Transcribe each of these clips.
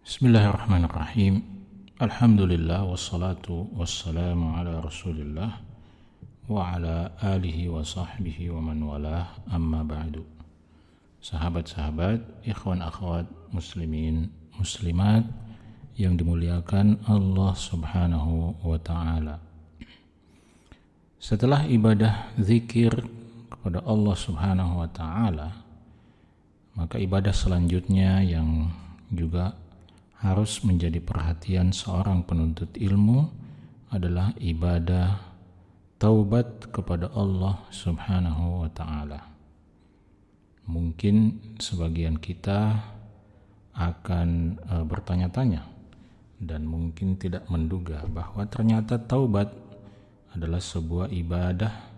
Bismillahirrahmanirrahim. Alhamdulillah wassalatu wassalamu ala Rasulillah wa ala alihi wa sahbihi wa man walah, amma ba'du. Sahabat-sahabat, ikhwan akhwat muslimin muslimat yang dimuliakan Allah Subhanahu wa taala. Setelah ibadah zikir kepada Allah Subhanahu wa taala, maka ibadah selanjutnya yang juga harus menjadi perhatian seorang penuntut ilmu adalah ibadah taubat kepada Allah Subhanahu wa taala. Mungkin sebagian kita akan bertanya-tanya dan mungkin tidak menduga bahwa ternyata taubat adalah sebuah ibadah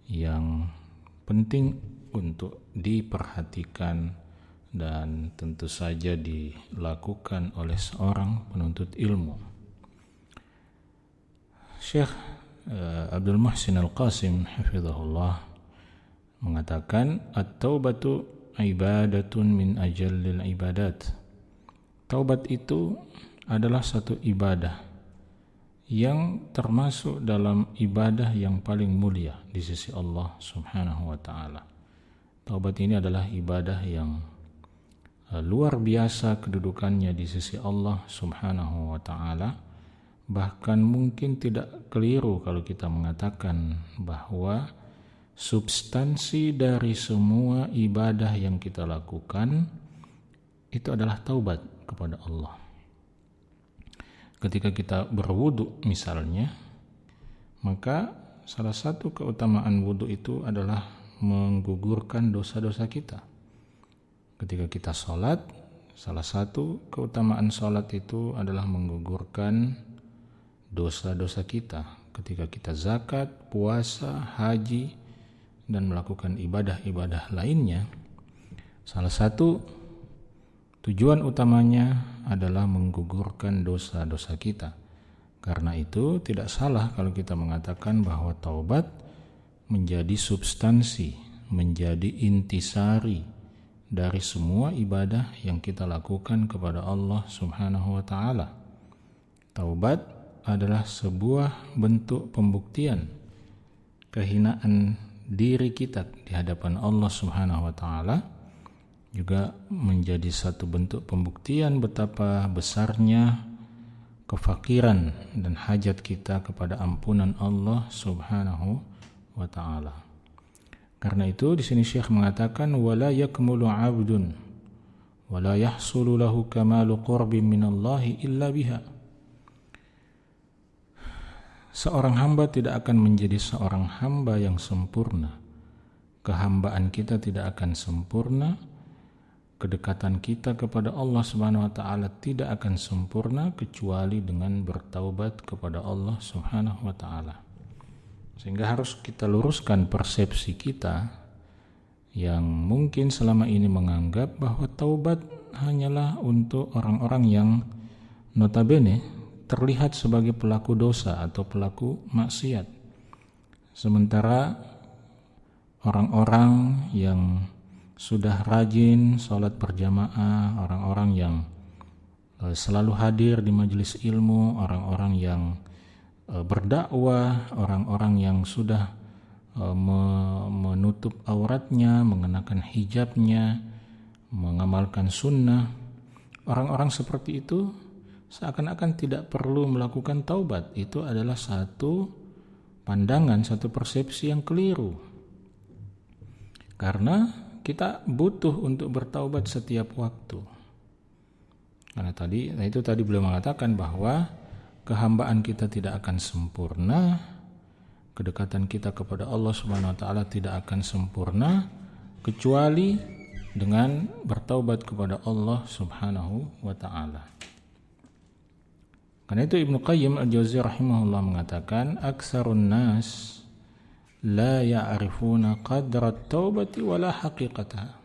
yang penting untuk diperhatikan dan tentu saja dilakukan oleh seorang penuntut ilmu. Syekh Abdul Muhsin Al-Qasim hafizahullah mengatakan, at-taubatu ibadatun min ajallil ibadat. Taubat itu adalah satu ibadah yang termasuk dalam ibadah yang paling mulia di sisi Allah Subhanahu wa taala. Taubat ini adalah ibadah yang luar biasa kedudukannya di sisi Allah Subhanahu wa taala. Bahkan mungkin tidak keliru kalau kita mengatakan bahwa substansi dari semua ibadah yang kita lakukan itu adalah taubat kepada Allah. Ketika kita berwudu misalnya, maka salah satu keutamaan wudu itu adalah menggugurkan dosa-dosa kita. Ketika kita sholat, salah satu keutamaan sholat itu adalah menggugurkan dosa-dosa kita. Ketika kita zakat, puasa, haji, dan melakukan ibadah-ibadah lainnya, salah satu tujuan utamanya adalah menggugurkan dosa-dosa kita. Karena itu tidak salah kalau kita mengatakan bahwa taubat menjadi substansi, menjadi intisari dari semua ibadah yang kita lakukan kepada Allah Subhanahu wa taala. Taubat adalah sebuah bentuk pembuktian kehinaan diri kita di hadapan Allah Subhanahu wa taala, juga menjadi satu bentuk pembuktian betapa besarnya kefakiran dan hajat kita kepada ampunan Allah Subhanahu wa taala. Karena itu di sini Syekh mengatakan, wala yakmulu 'abdun wala yahsulu lahu kamalu qurbin minallahi illa biha. Seorang hamba tidak akan menjadi seorang hamba yang sempurna. Kehambaan kita tidak akan sempurna. Kedekatan kita kepada Allah Subhanahu wa taala tidak akan sempurna kecuali dengan bertaubat kepada Allah Subhanahu wa taala. Sehingga harus kita luruskan persepsi kita yang mungkin selama ini menganggap bahwa taubat hanyalah untuk orang-orang yang notabene terlihat sebagai pelaku dosa atau pelaku maksiat. Sementara orang-orang yang sudah rajin sholat berjamaah, orang-orang yang selalu hadir di majelis ilmu, orang-orang yang berdakwah, orang-orang yang sudah menutup auratnya, mengenakan hijabnya, mengamalkan sunnah, orang-orang seperti itu seakan-akan tidak perlu melakukan taubat. Itu adalah satu pandangan, satu persepsi yang keliru. Karena kita butuh untuk bertaubat setiap waktu. Karena itu tadi beliau mengatakan bahwa kehambaan kita tidak akan sempurna, kedekatan kita kepada Allah Subhanahu wa taala tidak akan sempurna kecuali dengan bertaubat kepada Allah Subhanahu wa taala. Karena itu Ibnu Qayyim Al-Jauziyah rahimahullah mengatakan, aksarun nas la ya'rifuna qadra at-taubati wala haqiqataha.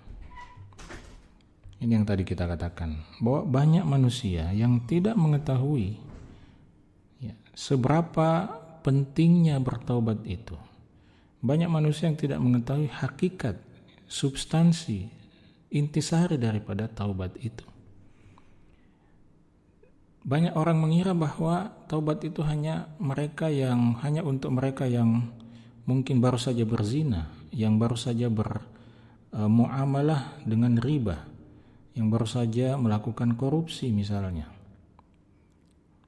Ini yang tadi kita katakan, bahwa banyak manusia yang tidak mengetahui seberapa pentingnya bertaubat itu. Banyak manusia yang tidak mengetahui hakikat, substansi, intisari daripada taubat itu. Banyak orang mengira bahwa taubat itu hanya untuk mereka yang mungkin baru saja berzina, yang baru saja bermuamalah dengan riba, yang baru saja melakukan korupsi misalnya.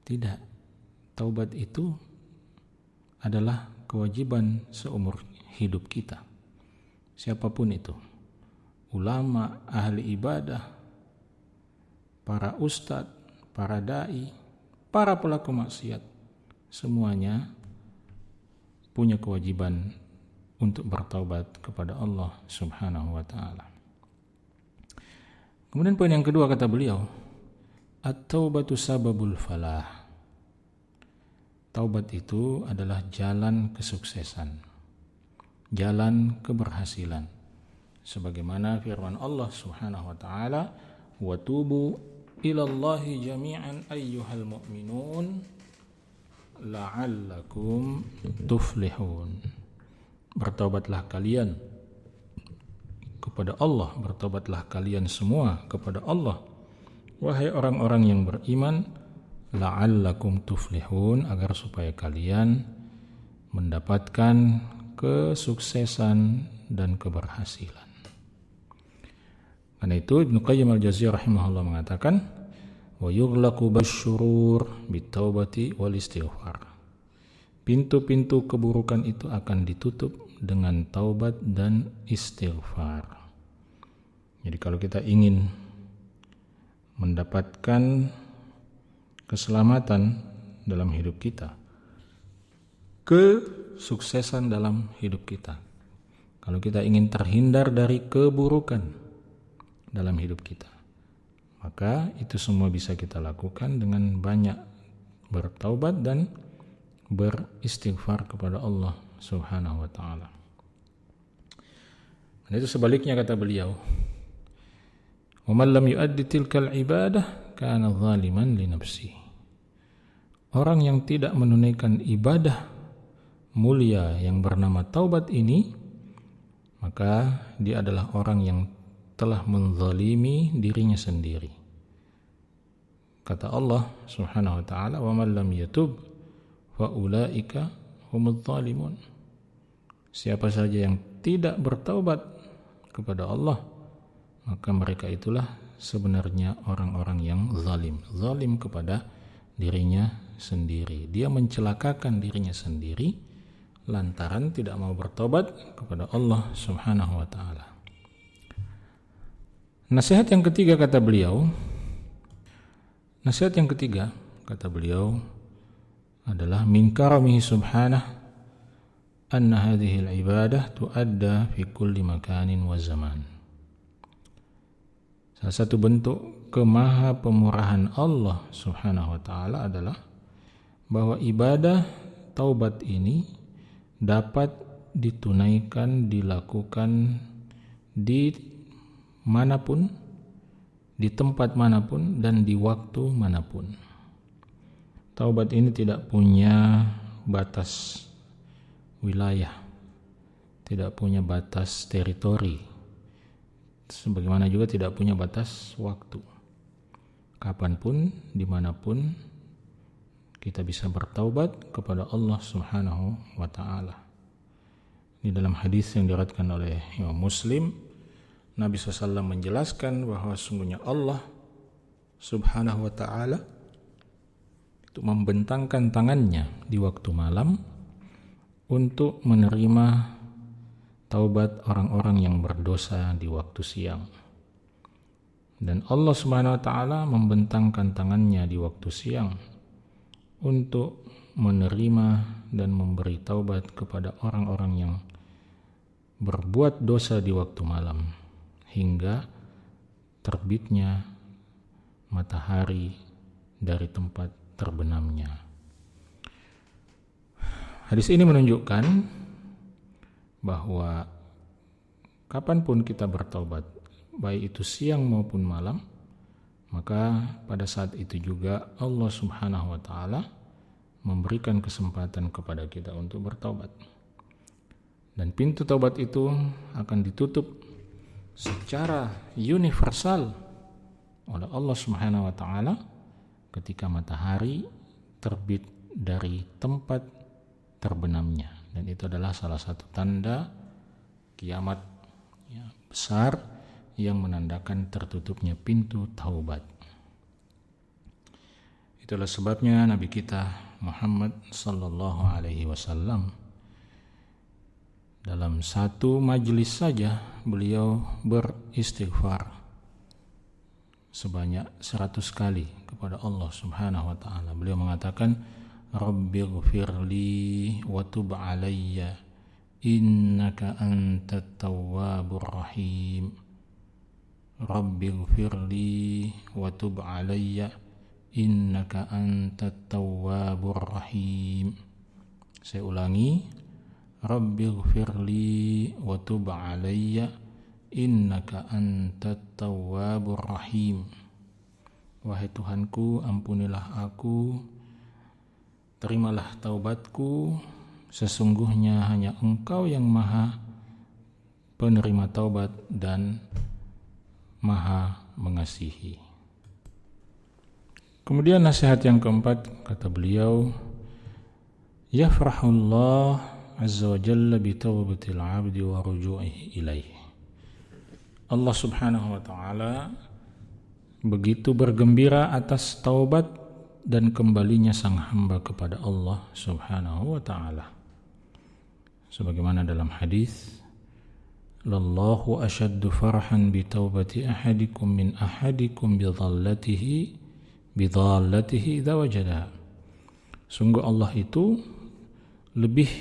Tidak. Taubat itu adalah kewajiban seumur hidup kita. Siapapun itu. Ulama, ahli ibadah, para ustadz, para dai, para pelaku maksiat, semuanya punya kewajiban untuk bertaubat kepada Allah Subhanahu wa taala. Kemudian poin yang kedua kata beliau, at-taubatu sababul falah. Taubat itu adalah jalan kesuksesan, jalan keberhasilan. Sebagaimana firman Allah Subhanahu wa taala, wa tubu ilallahi jami'an ayyuhal mu'minun la'allakum tuflihun. Bertaubatlah kalian kepada Allah, bertaubatlah kalian semua kepada Allah, wahai orang-orang yang beriman, la'allakum tuflihun, agar supaya kalian mendapatkan kesuksesan dan keberhasilan. Karena itu Ibnu Qayyim al-Jauziyah rahimahullah mengatakan, wa yughlaqu basyurur bitaubati wal istighfar. Pintu-pintu keburukan itu akan ditutup dengan taubat dan istighfar. Jadi kalau kita ingin mendapatkan keselamatan dalam hidup kita, kesuksesan dalam hidup kita, kalau kita ingin terhindar dari keburukan dalam hidup kita, maka itu semua bisa kita lakukan dengan banyak bertaubat dan beristighfar kepada Allah Subhanahu wa taala. Dan itu sebaliknya kata beliau, wa man lam yuaddi tilkal ibadah kana zaliman li nafsihi. Orang yang tidak menunaikan ibadah mulia yang bernama taubat ini, maka dia adalah orang yang telah menzalimi dirinya sendiri. Kata Allah Subhanahu wa taala, wa man lam yatub fa ulaika humudz zalimun. Siapa saja yang tidak bertaubat kepada Allah, maka mereka itulah sebenarnya orang-orang yang zalim kepada dirinya sendiri. Dia mencelakakan dirinya sendiri lantaran tidak mau bertobat kepada Allah Subhanahu wa taala. Nasihat yang ketiga kata beliau adalah min karamihi subhanah anna hadhihi al-ibadah tuadda fi kulli makanin wa zaman. Salah satu bentuk kemaha pemurahan Allah Subhanahu wa taala adalah bahwa ibadah taubat ini dapat ditunaikan, dilakukan di manapun, di tempat manapun, dan di waktu manapun. Taubat ini tidak punya batas wilayah, tidak punya batas teritori, sebagaimana juga tidak punya batas waktu. Kapanpun, dimanapun, kita bisa bertaubat kepada Allah Subhanahu wa ta'ala. Di dalam hadis yang diriwayatkan oleh Imam Muslim, Nabi SAW menjelaskan bahwa sungguhnya Allah Subhanahu wa ta'ala itu membentangkan tangannya di waktu malam untuk menerima taubat orang-orang yang berdosa di waktu siang. Dan Allah Subhanahu wa ta'ala membentangkan tangannya di waktu siang untuk menerima dan memberi taubat kepada orang-orang yang berbuat dosa di waktu malam hingga terbitnya matahari dari tempat terbenamnya. Hadis ini menunjukkan bahwa kapanpun kita bertaubat, baik itu siang maupun malam, maka pada saat itu juga Allah Subhanahu wa ta'ala memberikan kesempatan kepada kita untuk bertaubat. Dan pintu taubat itu akan ditutup secara universal oleh Allah Subhanahu wa ta'ala ketika matahari terbit dari tempat terbenamnya, dan itu adalah salah satu tanda kiamat besar yang menandakan tertutupnya pintu taubat. Itulah sebabnya Nabi kita Muhammad sallallahu alaihi wasallam dalam satu majelis saja beliau beristighfar sebanyak 100 kali kepada Allah Subhanahu wa taala. Beliau mengatakan, Rabbighfirli wa tub alayya innaka antat tawwabur rahim. Rabbighfirli wa tub alayya innaka antat tawwabur rahim. Saya ulangi, Rabbighfirli wa tub alayya innaka antat tawwabur rahim. Wahai Tuhanku, ampunilah aku, terimalah taubatku, sesungguhnya hanya Engkau yang maha penerima taubat dan maha mengasihi. Kemudian nasihat yang keempat, kata beliau, yafrahullah azza wa jalla bi taubatil abdi wa ruju'ihi ilaihi. Allah Subhanahu wa taala begitu bergembira atas taubat dan kembalinya sang hamba kepada Allah Subhanahu wa taala. Sebagaimana dalam hadis, lallahu ashaddu farhan bi taubati ahadikum min ahadikum bi dhallatihi idza wajadaha. Sungguh Allah itu lebih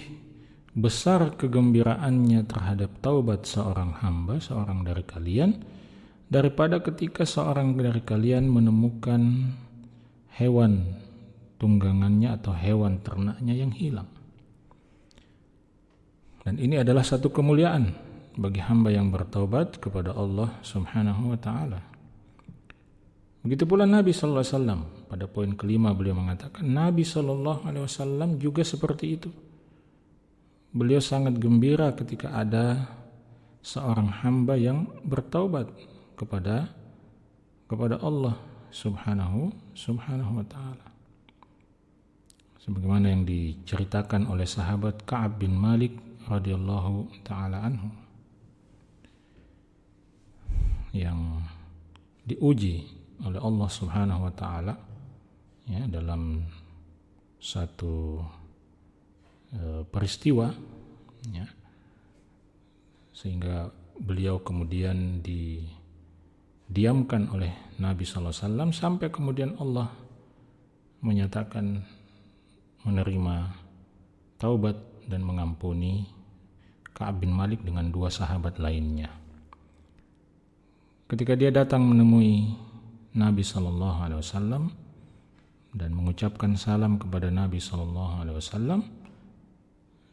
besar kegembiraannya terhadap taubat seorang hamba, seorang dari kalian, daripada ketika seorang dari kalian menemukan hewan tunggangannya atau hewan ternaknya yang hilang. Dan ini adalah satu kemuliaan bagi hamba yang bertaubat kepada Allah Subhanahu wa taala. Begitu pula Nabi sallallahu alaihi wasallam. Pada poin kelima beliau mengatakan, Nabi sallallahu alaihi wasallam juga seperti itu. Beliau sangat gembira ketika ada seorang hamba yang bertaubat kepada Allah Subhanahu wa taala. Sebagaimana yang diceritakan oleh sahabat Ka'ab bin Malik radhiyallahu taala anhu, yang diuji oleh Allah Subhanahu wa taala dalam satu peristiwa, sehingga beliau kemudian didiamkan oleh Nabi sallallahu alaihi wasallam sampai kemudian Allah menyatakan menerima taubat dan mengampuni Ka'ab bin Malik dengan dua sahabat lainnya. Ketika dia datang menemui Nabi sallallahu alaihi wasallam dan mengucapkan salam kepada Nabi sallallahu alaihi wasallam,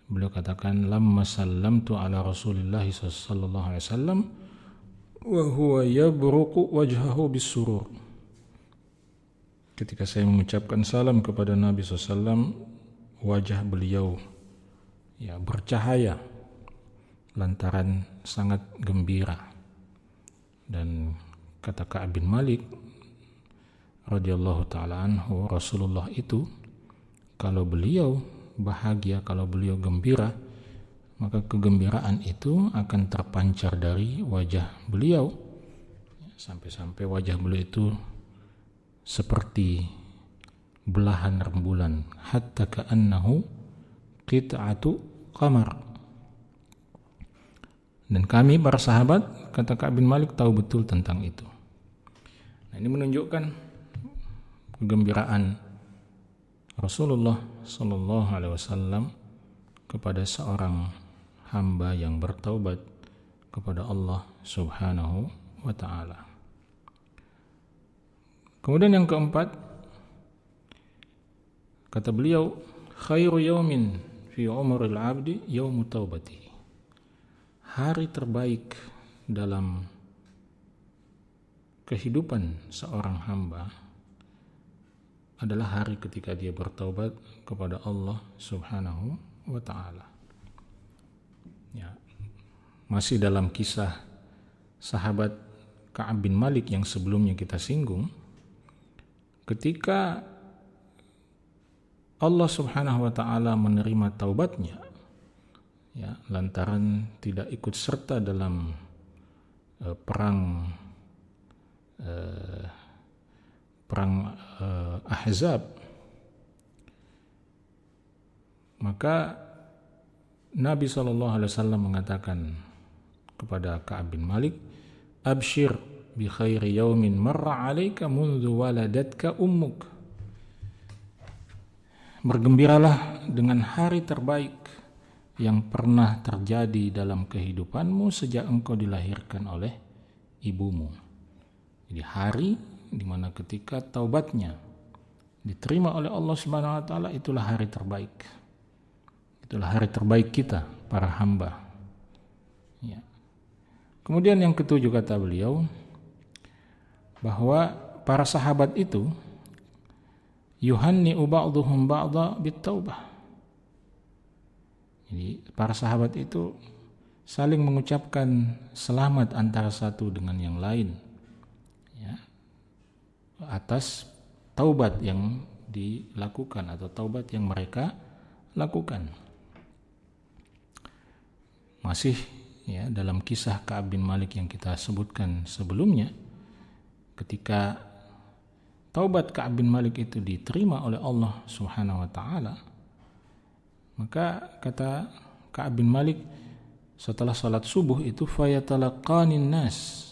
beliau katakan, lamma sallamtu ala Rasulillah sallallahu alaihi wasallam wa huwa yabruqu wajhahu bisurur. Ketika saya mengucapkan salam kepada Nabi SAW, wajah beliau bercahaya lantaran sangat gembira. Dan kata Ka'ab bin Malik radhiyallahu taala anhu, Rasulullah itu kalau beliau bahagia, kalau beliau gembira, maka kegembiraan itu akan terpancar dari wajah beliau, sampai-sampai wajah beliau itu seperti belahan rembulan, hatta ka'annahu qit'atu qamar. Dan kami para sahabat, kata Ka'ab bin Malik, tahu betul tentang itu. Nah, ini menunjukkan kegembiraan Rasulullah sallallahu alaihi wasallam kepada seorang hamba yang bertaubat kepada Allah Subhanahu wa taala. Kemudian yang keempat, kata beliau, khairu yaumin fi umril abdi yaumu taubati. Hari terbaik dalam kehidupan seorang hamba adalah hari ketika dia bertaubat kepada Allah Subhanahu wa taala. Masih dalam kisah sahabat Ka'ab bin Malik yang sebelumnya kita singgung, ketika Allah Subhanahu wa taala menerima taubatnya, ya, lantaran tidak ikut serta dalam perang Ahzab, maka Nabi SAW mengatakan kepada Ka'ab bin Malik, "Abshir bi khairi yaumin marra 'alaika mundu waladatka ummuk." Bergembiralah dengan hari terbaik yang pernah terjadi dalam kehidupanmu sejak engkau dilahirkan oleh ibumu. Jadi hari di mana ketika taubatnya diterima oleh Allah Subhanahu wa taala, itulah hari terbaik. Itulah hari terbaik kita para hamba. Ya. Kemudian yang ketujuh kata beliau bahwa para sahabat itu yuhanni'u ba'dhuhum ba'dha bit-taubah. Jadi para sahabat itu saling mengucapkan selamat antara satu dengan yang lain, ya, atas taubat yang dilakukan atau taubat yang mereka lakukan. Masih, ya, dalam kisah Ka'ab bin Malik yang kita sebutkan sebelumnya, ketika taubat Ka'ab bin Malik itu diterima oleh Allah Subhanahu wa taala, maka kata Ka'ab bin Malik, setelah salat subuh itu, fayatalaqanin nas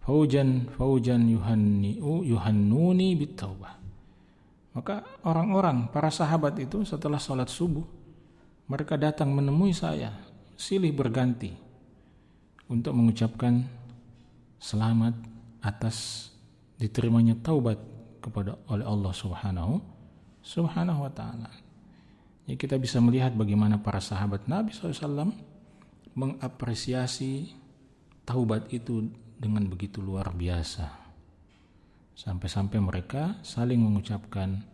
faujan yuhannuni bitaubah. Maka orang-orang, para sahabat itu setelah salat subuh, mereka datang menemui saya silih berganti untuk mengucapkan selamat atas diterimanya taubat kepada oleh Allah Subhanahu wa taala. Ya, kita bisa melihat bagaimana para sahabat Nabi SAW mengapresiasi taubat itu dengan begitu luar biasa, sampai-sampai mereka saling mengucapkan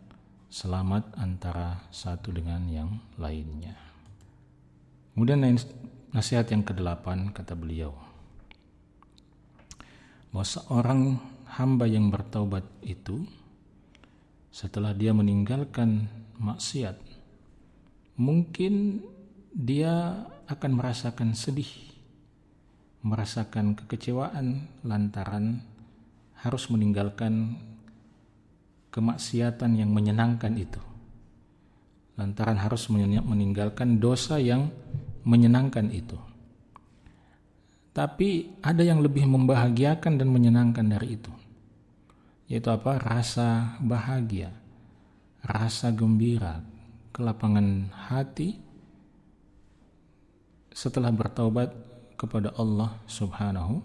selamat antara satu dengan yang lainnya. Kemudian nasihat yang ke-8 kata beliau, bahwa seorang hamba yang bertaubat itu setelah dia meninggalkan maksiat, mungkin dia akan merasakan sedih, merasakan kekecewaan lantaran harus meninggalkan kemaksiatan yang menyenangkan itu, lantaran harus meninggalkan dosa yang menyenangkan itu. Tapi ada yang lebih membahagiakan dan menyenangkan dari itu, yaitu apa? Rasa bahagia, rasa gembira, kelapangan hati setelah bertaubat kepada Allah Subhanahu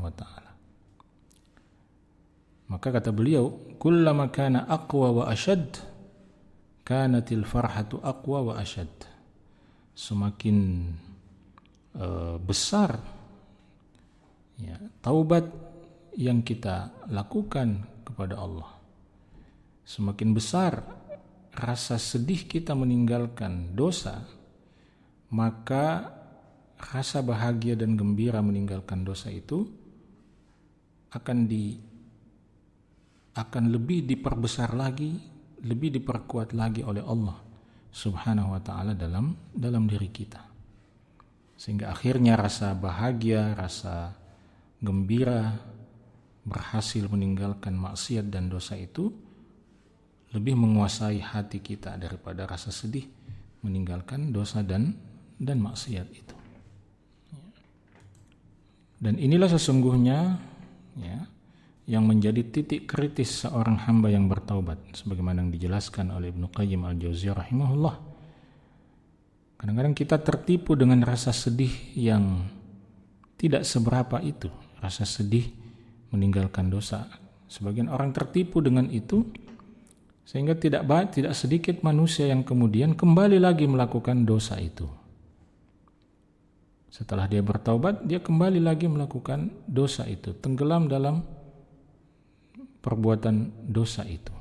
wa ta'ala. Maka kata beliau, kullama kana aqwa wa ashad kanatil farhatu aqwa wa ashad. Semakin besar, ya, taubat yang kita lakukan kepada Allah, semakin besar rasa sedih kita meninggalkan dosa, maka rasa bahagia dan gembira meninggalkan dosa itu akan lebih diperbesar lagi, lebih diperkuat lagi oleh Allah Subhanahu wa ta'ala dalam diri kita, sehingga akhirnya rasa bahagia, rasa gembira berhasil meninggalkan maksiat dan dosa itu lebih menguasai hati kita daripada rasa sedih meninggalkan dosa dan maksiat itu. Dan inilah sesungguhnya, ya, yang menjadi titik kritis seorang hamba yang bertaubat, sebagaimana yang dijelaskan oleh Ibnu Qayyim al-Jauziyah rahimahullah. Kadang-kadang kita tertipu dengan rasa sedih yang tidak seberapa itu, rasa sedih meninggalkan dosa. Sebagian orang tertipu dengan itu, sehingga tidak sedikit manusia yang kemudian kembali lagi melakukan dosa itu. Setelah dia bertaubat, dia kembali lagi melakukan dosa itu, tenggelam dalam perbuatan dosa itu,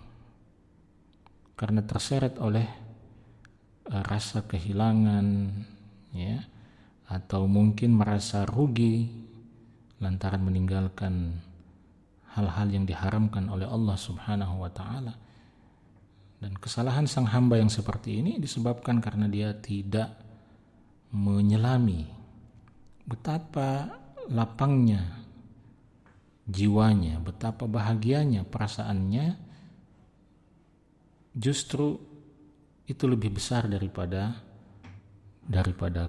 karena terseret oleh rasa kehilangan, ya, atau mungkin merasa rugi lantaran meninggalkan hal-hal yang diharamkan oleh Allah Subhanahu wa taala. Dan kesalahan sang hamba yang seperti ini disebabkan karena dia tidak menyelami betapa lapangnya jiwanya, betapa bahagianya perasaannya, justru itu lebih besar daripada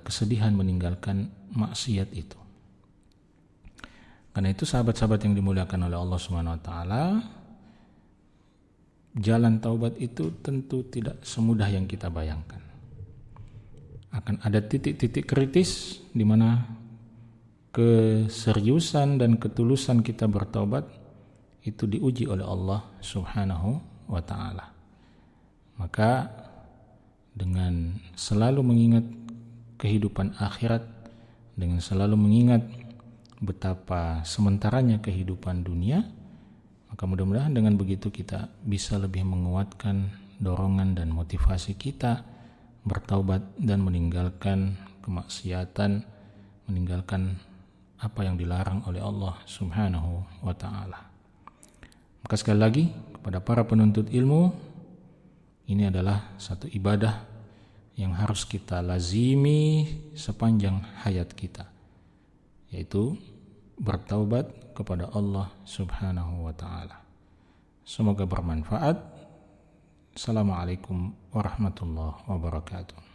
kesedihan meninggalkan maksiat itu. Karena itu sahabat-sahabat yang dimuliakan oleh Allah Subhanahu wa taala, jalan taubat itu tentu tidak semudah yang kita bayangkan. Akan ada titik-titik kritis di mana keseriusan dan ketulusan kita bertaubat itu diuji oleh Allah Subhanahu wa taala. Maka dengan selalu mengingat kehidupan akhirat, dengan selalu mengingat betapa sementaranya kehidupan dunia, maka mudah-mudahan dengan begitu kita bisa lebih menguatkan dorongan dan motivasi kita bertaubat dan meninggalkan kemaksiatan, meninggalkan apa yang dilarang oleh Allah Subhanahu wa taala. Maka sekali lagi kepada para penuntut ilmu, ini adalah satu ibadah yang harus kita lazimi sepanjang hayat kita, yaitu bertaubat kepada Allah Subhanahu wa taala. Semoga bermanfaat. Assalamualaikum warahmatullahi wabarakatuh.